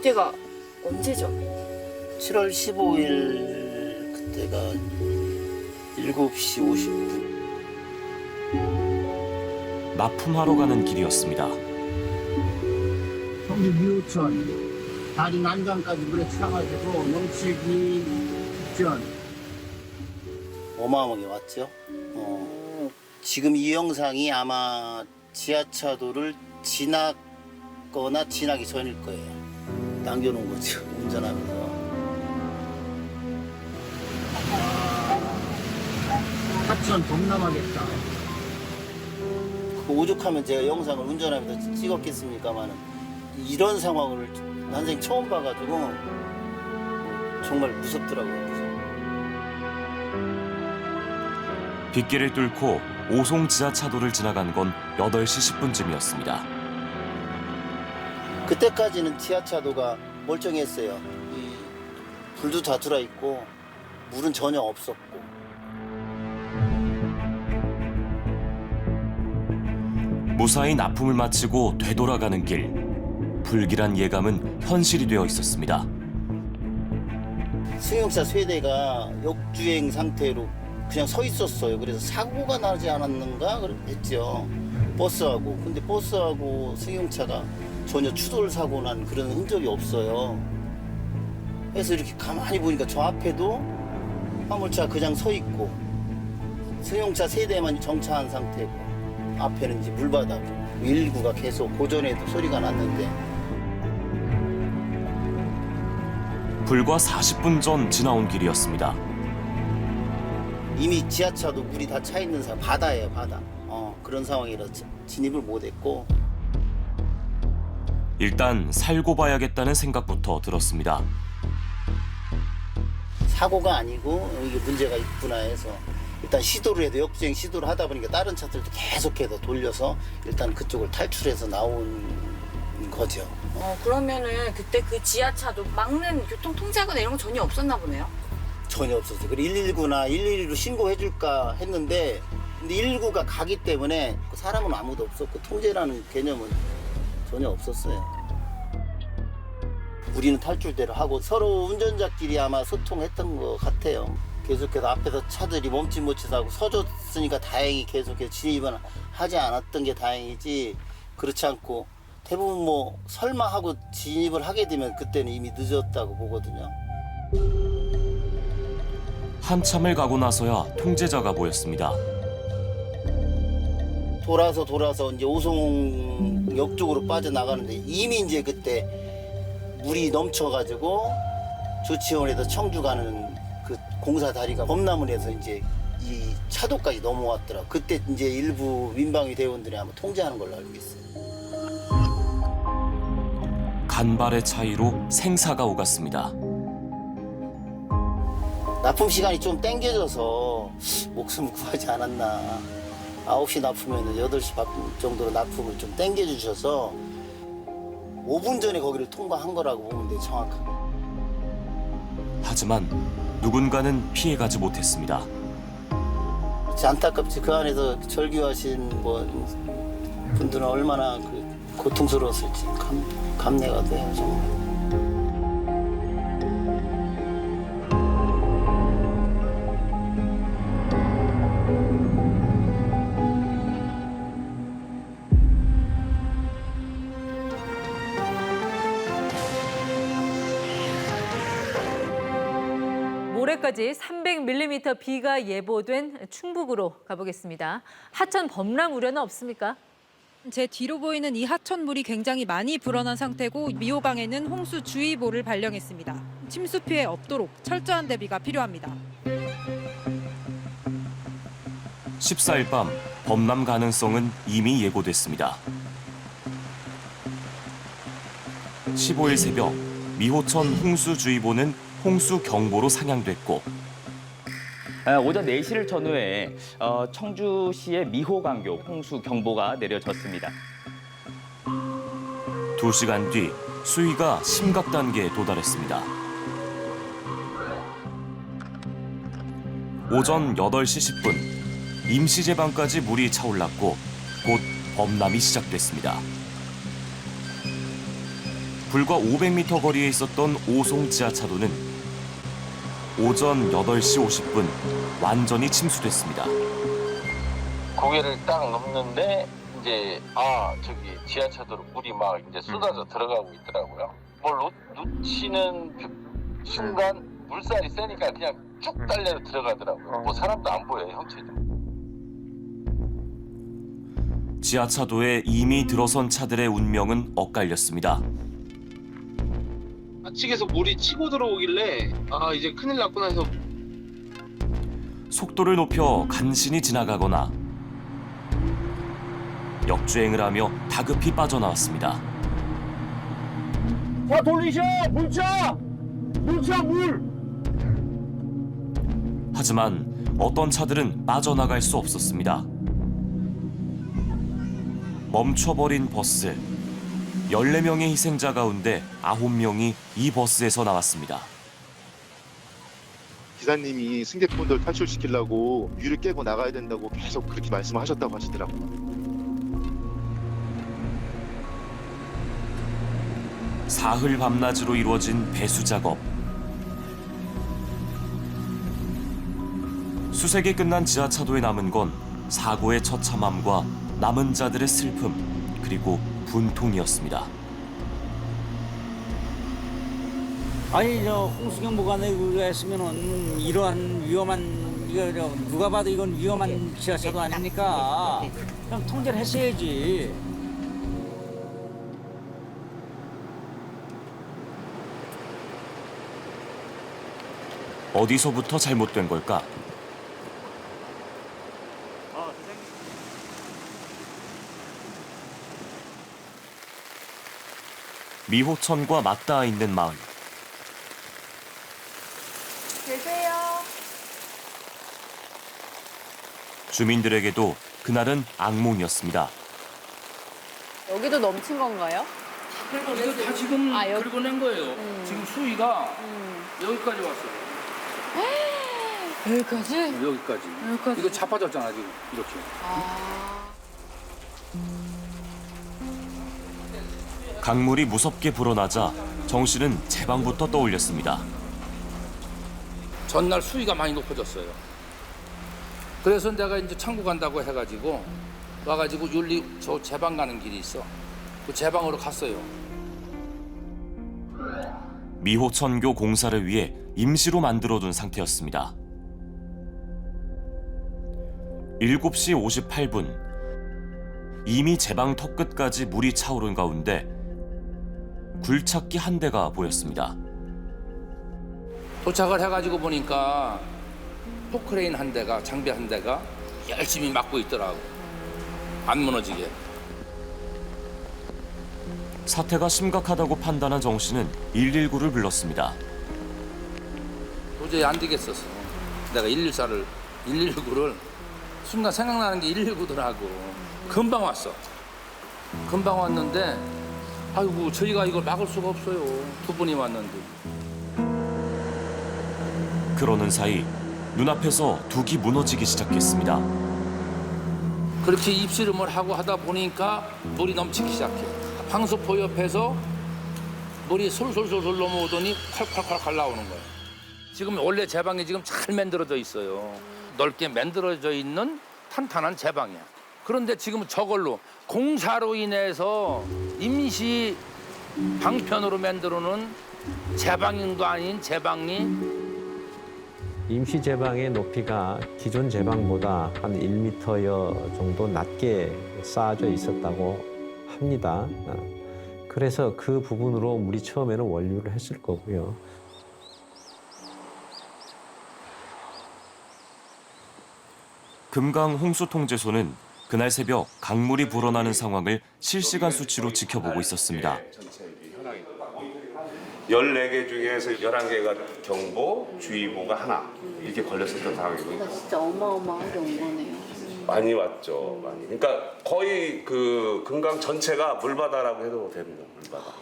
그때가 언제죠? 7월 15일 그때가 7시 50분. 납품하러 가는 길이었습니다. 성주 미호천 다리 난간까지 물에 차가지고 넘치기 직전. 어마어마하게 왔죠. 지금 이 영상이 아마 지하차도를 지났거나 지나기 전일 거예요. 남겨놓은 거죠, 운전하면서. 하천 범람하겠다. 그 오죽하면 제가 영상을 운전하면서 찍었겠습니까만은 이런 상황을 난생 처음 봐가지고 정말 무섭더라고요. 무서워. 빗길을 뚫고 오송 지하차도를 지나간 건 8시 10분쯤이었습니다. 그때까지는 지하차도가 멀쩡했어요. 이 불도 다 들어 있고 물은 전혀 없었고. 무사히 납품을 마치고 되돌아가는 길. 불길한 예감은 현실이 되어 있었습니다. 승용차 세대가 역주행 상태로 그냥 서 있었어요. 그래서 사고가 나지 않았는가 했죠. 버스하고. 근데 버스하고 승용차가 전혀 추돌 사고 난 그런 흔적이 없어요. 그래서 이렇게 가만히 보니까 저 앞에도 화물차 그냥 서 있고 승용차 세대만 정차한 상태고 앞에는 이제 물바다고 119가 계속 고전에도 소리가 났는데 불과 40분 전 지나온 길이었습니다. 이미 지하차도 물이 다 차 있는 바다예요, 바다. 그런 상황이라 진입을 못했고. 일단 살고 봐야겠다는 생각부터 들었습니다. 사고가 아니고 이게 문제가 있구나 해서 일단 시도를 해도 역주행 시도를 하다 보니까 다른 차들도 계속해서 돌려서 일단 그쪽을 탈출해서 나온 거죠. 그러면은 그때 그 지하차도 막는 교통 통제하거나 이런 거 전혀 없었나 보네요. 전혀 없었어요. 그리고 119나 112로 신고해줄까 했는데 근데 119가 가기 때문에 사람은 아무도 없었고 통제라는 개념은 전혀 없었어요. 우리는 탈출대로 하고 서로 운전자끼리 아마 소통했던 것 같아요. 계속해서 앞에서 차들이 멈칫 못하고 서줬으니까 다행히 계속해서 진입은 하지 않았던 게 다행이지 그렇지 않고 대부분 뭐 설마 하고 진입을 하게 되면 그때는 이미 늦었다고 보거든요. 한참을 가고 나서야 통제자가 보였습니다. 돌아서 이제 오송역 쪽으로 빠져나가는데 이미 이제 그때 물이 넘쳐가지고 조치원에서 청주 가는 그 공사 다리가 범람을해서 이제 이 차도까지 넘어왔더라. 그때 이제 일부 민방위 대원들이 아마 통제하는 걸로 알고 있어요. 간발의 차이로 생사가 오갔습니다. 납품 시간이 좀 땡겨져서 목숨을 구하지 않았나. 9시 납품에는 8시 반 정도로 납품을 좀 땡겨주셔서 5분 전에 거기를 통과한 거라고 보면 돼요, 정확하게. 하지만 누군가는 피해가지 못했습니다. 진짜 안타깝지. 그 안에서 절규하신 뭐 분들은 얼마나 그 고통스러웠을지 감내가 돼요, 정말. 모레까지 300mm 비가 예보된 충북으로 가보겠습니다. 하천 범람 우려는 없습니까? 제 뒤로 보이는 이 하천물이 굉장히 많이 불어난 상태고 미호강에는 홍수주의보를 발령했습니다. 침수 피해 없도록 철저한 대비가 필요합니다. 14일 밤 범람 가능성은 이미 예고됐습니다. 15일 새벽 미호천 홍수주의보는 홍수경보로 상향됐고 오전 4시를 전후해 청주시의 미호강교 홍수경보가 내려졌습니다. 2시간 뒤 수위가 심각 단계에 도달했습니다. 오전 8시 10분 임시제방까지 물이 차올랐고 곧 범람이 시작됐습니다. 불과 500m 거리에 있었던 오송 지하차도는 오전 8시 50분 완전히 침수됐습니다. 고개를 딱 넘는데 이제 저기 지하차도로 물이 막 이제 쏟아져 들어가고 있더라고요. 뭘 놓치는 순간 물살이 세니까 그냥 쭉 달려 들어가더라고요. 뭐 사람도 안 보여요, 형체도. 지하차도에 이미 들어선 차들의 운명은 엇갈렸습니다. 측에서 물이 치고 들어오길래 이제 큰일 났구나 해서 속도를 높여 간신히 지나가거나 역주행을 하며 다급히 빠져나왔습니다. 자 돌리셔! 물차! 물차 물! 하지만 어떤 차들은 빠져나갈 수 없었습니다. 멈춰버린 버스. 14명의 희생자 가운데 9명이 이 버스에서 나왔습니다. 기사님이 승객분들 탈출시키려고 유를 깨고 나가야 된다고 계속 그렇게 말씀하셨다고 하시더라고요. 사흘 밤낮으로 이루어진 배수 작업. 수색이 끝난 지하차도에 남은 건 사고의 처참함과 남은 자들의 슬픔, 그리고 분통이었습니다. 아니 홍수경보관에 의뢰했으면은 이러한 위험한 이거 누가 봐도 이건 위험한 지하차도 아닙니까? 그냥 통제를 했어야지. 어디서부터 잘못된 걸까? 미호천과 맞닿아 있는 마을. 계세요. 주민들에게도 그날은 악몽이었습니다. 여기도 넘친 건가요? 이거 다 지금 여기? 긁어낸 거예요. 지금 수위가 여기까지 왔어요. 여기까지? 여기까지. 이거 자빠졌잖아 지금 이렇게. 강물이 무섭게 불어나자 정 씨는 제 방부터 떠올렸습니다. 전날 수위가 많이 높아졌어요. 그래서 내가 이제 창구 간다고 해가지고 와가지고 윤리 저 제방 가는 길이 있어. 그 제방으로 갔어요. 미호천교 공사를 위해 임시로 만들어둔 상태였습니다. 7시 58분. 이미 제방 턱끝까지 물이 차오른 가운데 굴착기 한 대가 보였습니다. 도착을 해가지고 보니까 포크레인 한 대가, 장비 한 대가 열심히 막고 있더라고. 안 무너지게. 사태가 심각하다고 판단한 정 씨는 119를 불렀습니다. 도저히 안 되겠었어. 내가 119를 순간 생각나는 게 119더라고. 금방 왔어. 금방 왔는데 아이고 저희가 이걸 막을 수가 없어요. 두 분이 왔는데. 그러는 사이 눈앞에서 둑이 무너지기 시작했습니다. 그렇게 입씨름을 하고 하다 보니까 물이 넘치기 시작해. 황소포 옆에서 물이 솔솔솔솔 넘어오더니 콸콸콸콸 나오는 거예요. 지금 원래 제방이 지금 잘 만들어져 있어요. 넓게 만들어져 있는 탄탄한 제방이야. 그런데 지금 저걸로 공사로 인해서 임시 방편으로 만들어놓은 제방도 아닌 제방이 임시 제방의 높이가 기존 제방보다 한 1m여 정도 낮게 쌓아져 있었다고 합니다. 그래서 그 부분으로 물이 처음에는 원류를 했을 거고요. 금강 홍수통제소는 그날 새벽 강물이 불어나는 상황을 실시간 수치로 지켜보고 있었습니다. 14개 중에서 11개가 경보, 주의보가 하나 이렇게 걸렸었던 상황이고요. 진짜 어마어마하게 온 거네요. 많이 왔죠, 많이. 그러니까 거의 그 금강 전체가 물바다라고 해도 됩니다, 물바다.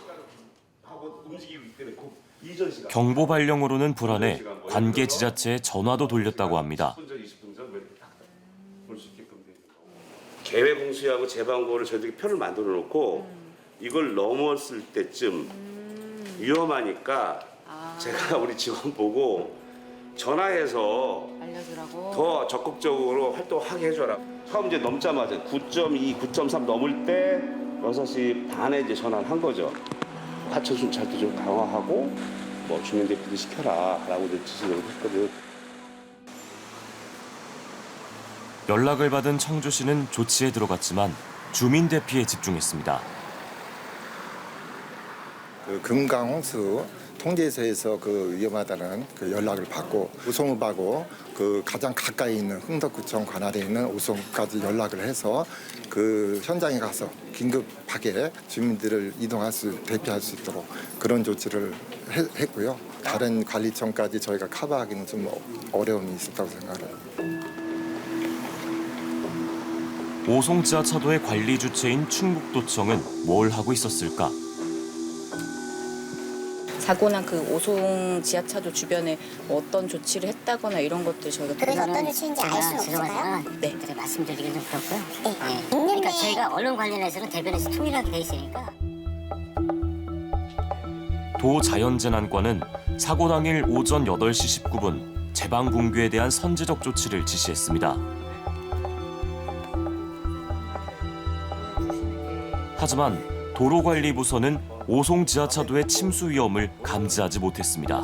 경보 발령으로는 불안해 관계 지자체에 전화도 돌렸다고 합니다. 계획 홍수하고 제방고를 저희들이 표를 만들어 놓고 이걸 넘었을 때쯤 위험하니까 제가 우리 직원 보고 전화해서 알려주라고. 더 적극적으로 활동하게 해줘라. 처음 이제 넘자마자 9.2, 9.3 넘을 때 6시 반에 이제 전화를 한 거죠. 하천 순찰도 좀 강화하고 뭐 주민 대피도 시켜라라고 이제 지시를 했거든요. 연락을 받은 청주시는 조치에 들어갔지만 주민 대피에 집중했습니다. 그 금강홍수 통제소에서 그 위험하다는 그 연락을 받고 우송을 받고 그 가장 가까이 있는 흥덕구청 관할에 있는 우송까지 연락을 해서 그 현장에 가서 긴급하게 주민들을 대피할 수 있도록 그런 조치를 했고요. 다른 관리청까지 저희가 커버하기는 좀 어려움이 있었다고 생각합니다. 오송 지하차도의 관리 주체인 충북도청은 뭘 하고 있었을까? 사고 난 그 오송 지하차도 주변에 어떤 조치를 했다거나 이런 것들 저희가 그래서 어떤 조치인지 알 수 없을까요? 네. 말씀드리기는 좀 그렇고요. 네. 그러니까 저희가 언론 관련해서는 대변에서 통일하게 돼 있으니까. 도자연재난과는 사고 당일 오전 8시 19분 제방 붕괴에 대한 선제적 조치를 지시했습니다. 하지만 도로관리부서는 오송 지하차도의 침수 위험을 감지하지 못했습니다.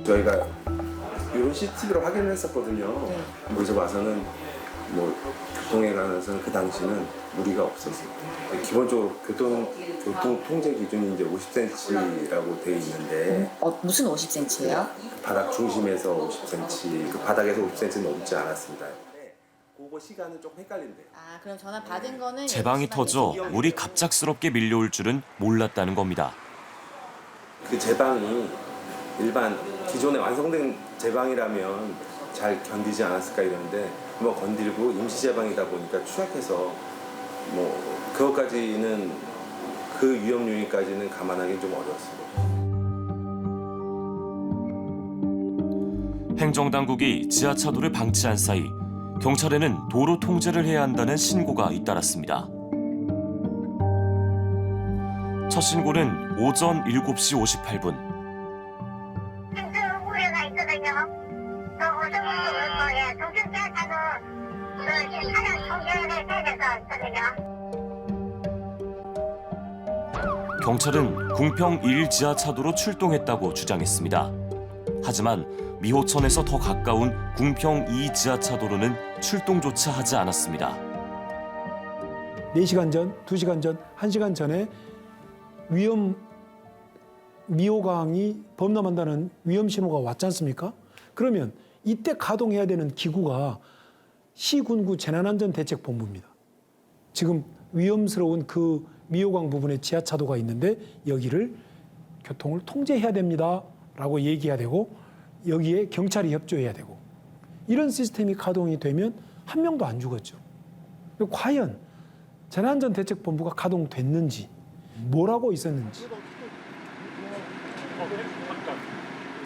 저희가 이런 CCTV로 확인을 했었거든요. 거기서 봐서는 뭐 교통에 관해서는 그 당시는 무리가 없었습니다. 기본적으로 교통 통제 기준이 이제 50cm라고 돼 있는데 무슨 50cm예요? 바닥 중심에서 50cm, 그 바닥에서 50cm 넘지 않았습니다. 그거 시간은 조금 헷갈린대요. 아, 그럼 전화 받은 거는 제방이 터져 물이 갑작스럽게 밀려올 줄은 몰랐다는 겁니다. 그 제방이 일반 기존에 완성된 제방이라면 잘 견디지 않았을까 이러는데 한번 건들고 임시 제방이다 보니까 추락해서 뭐 그것까지는 그 위험 요인까지는 감안하기는 좀 어려웠습니다. 행정당국이 지하차도를 방치한 사이 경찰에는 도로 통제를 해야 한다는 신고가 잇따랐습니다. 첫 신고는 오전 7시 58분. 우려가 있거든요. 그 오송에 동쪽지하차도 그 차량 통제를 해야 될 것 같거든요. 경찰은 궁평 1 지하차도로 출동했다고 주장했습니다. 하지만 미호천에서 더 가까운 궁평 2 지하차도로는 출동조차 하지 않았습니다. 4시간 전, 2시간 전, 1시간 전에 미호강이 범람한다는 위험 신호가 왔지 않습니까? 그러면 이때 가동해야 되는 기구가 시군구 재난안전대책본부입니다. 지금 위험스러운 그 미호강 부분에 지하차도가 있는데 여기를 교통을 통제해야 됩니다 라고 얘기해야 되고 여기에 경찰이 협조해야 되고 이런 시스템이 가동이 되면 한 명도 안 죽었죠. 과연 재난안전대책본부가 가동됐는지 뭘 하고 있었는지.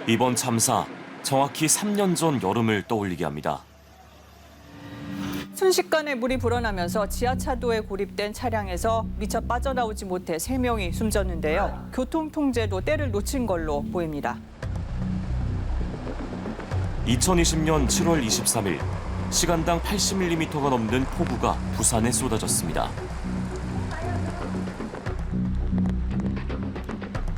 이번 참사 정확히 3년 전 여름을 떠올리게 합니다. 순식간에 물이 불어나면서 지하차도에 고립된 차량에서 미처 빠져나오지 못해 3명이 숨졌는데요. 교통통제도 때를 놓친 걸로 보입니다. 2020년 7월 23일 시간당 80mm가 넘는 폭우가 부산에 쏟아졌습니다.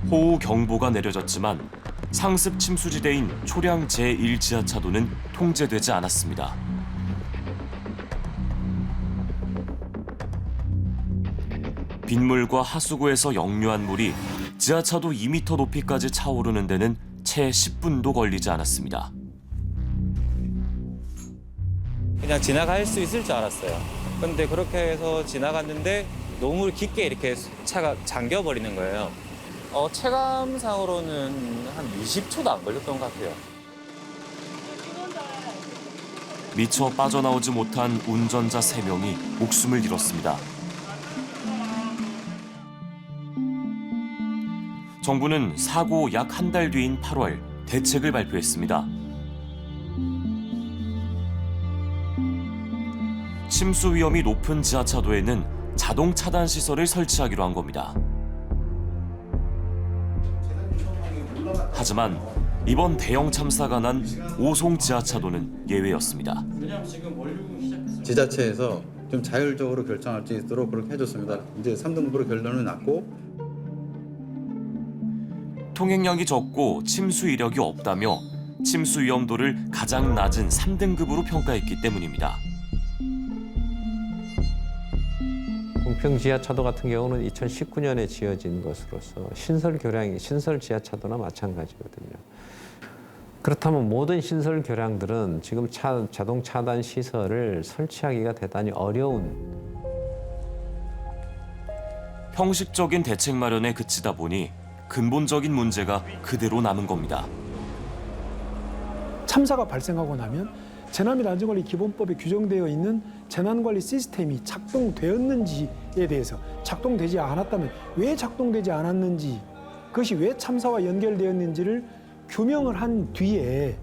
호우 경보가 내려졌지만 상습 침수지대인 초량 제1 지하차도는 통제되지 않았습니다. 빗물과 하수구에서 역류한 물이 지하차도 2m 높이까지 차오르는 데는 채 10분도 걸리지 않았습니다. 그냥 지나갈 수 있을 줄 알았어요. 근데 그렇게 해서 지나갔는데 너무 깊게 이렇게 차가 잠겨버리는 거예요. 체감상으로는 한 20초도 안 걸렸던 것 같아요. 미처 빠져나오지 못한 운전자 3명이 목숨을 잃었습니다. 정부는 사고 약 한 달 뒤인 8월 대책을 발표했습니다. 침수 위험이 높은 지하차도에는 자동 차단 시설을 설치하기로 한 겁니다. 하지만 이번 대형 참사가 난 오송 지하차도는 예외였습니다. 지자체에서 좀 자율적으로 결정할 수 있도록 그렇게 해줬습니다. 이제 3등급으로 결론은 났고 통행량이 적고 침수 이력이 없다며 침수 위험도를 가장 낮은 3등급으로 평가했기 때문입니다. 궁평 지하차도 같은 경우는 2019년에 지어진 것으로서 신설 지하차도나 마찬가지거든요. 그렇다면 모든 신설 교량들은 지금 자동 차단 시설을 설치하기가 대단히 어려운 형식적인 대책 마련에 그치다 보니 근본적인 문제가 그대로 남은 겁니다. 참사가 발생하고 나면 재난 및 안전관리 기본법에 규정되어 있는 재난관리 시스템이 작동되었는지에 대해서 작동되지 않았다면 왜 작동되지 않았는지 그것이 왜 참사와 연결되었는지를 규명을 한 뒤에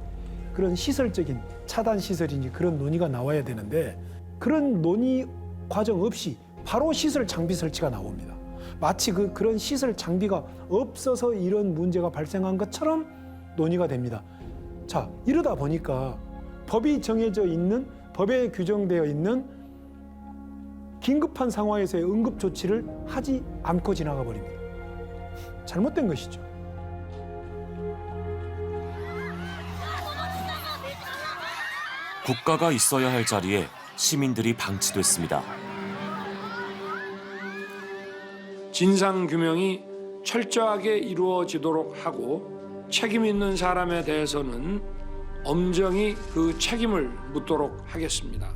그런 시설적인 차단 시설인지 그런 논의가 나와야 되는데 그런 논의 과정 없이 바로 시설 장비 설치가 나옵니다. 마치 그런 시설 장비가 없어서 이런 문제가 발생한 것처럼 논의가 됩니다. 자, 이러다 보니까 법이 정해져 있는, 법에 규정되어 있는 긴급한 상황에서의 응급 조치를 하지 않고 지나가 버립니다. 잘못된 것이죠. 국가가 있어야 할 자리에 시민들이 방치됐습니다. 진상규명이 철저하게 이루어지도록 하고 책임 있는 사람에 대해서는 엄정히 그 책임을 묻도록 하겠습니다.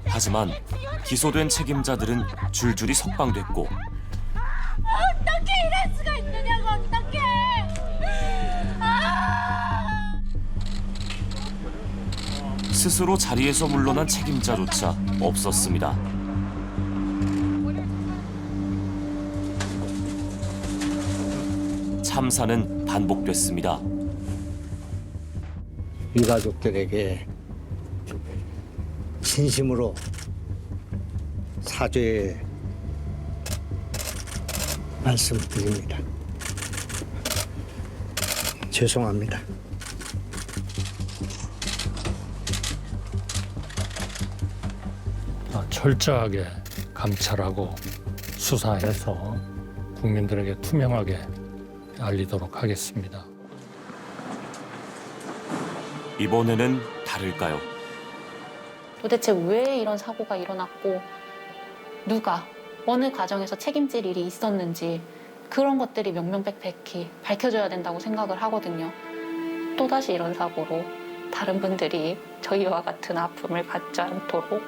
하지만 기소된 책임자들은 줄줄이 석방됐고 어떻게 이럴 수가 있느냐고 어떻게 스스로 자리에서 물러난 책임자조차 없었습니다. 참사는 반복됐습니다. 유가족들에게 진심으로 사죄의 말씀드립니다. 죄송합니다. 철저하게 감찰하고 수사해서 국민들에게 투명하게 알리도록 하겠습니다. 이번에는 다를까요? 도대체 왜 이런 사고가 일어났고 누가 어느 과정에서 책임질 일이 있었는지 그런 것들이 명명백백히 밝혀져야 된다고 생각을 하거든요. 또다시 이런 사고로 다른 분들이 저희와 같은 아픔을 갖지 않도록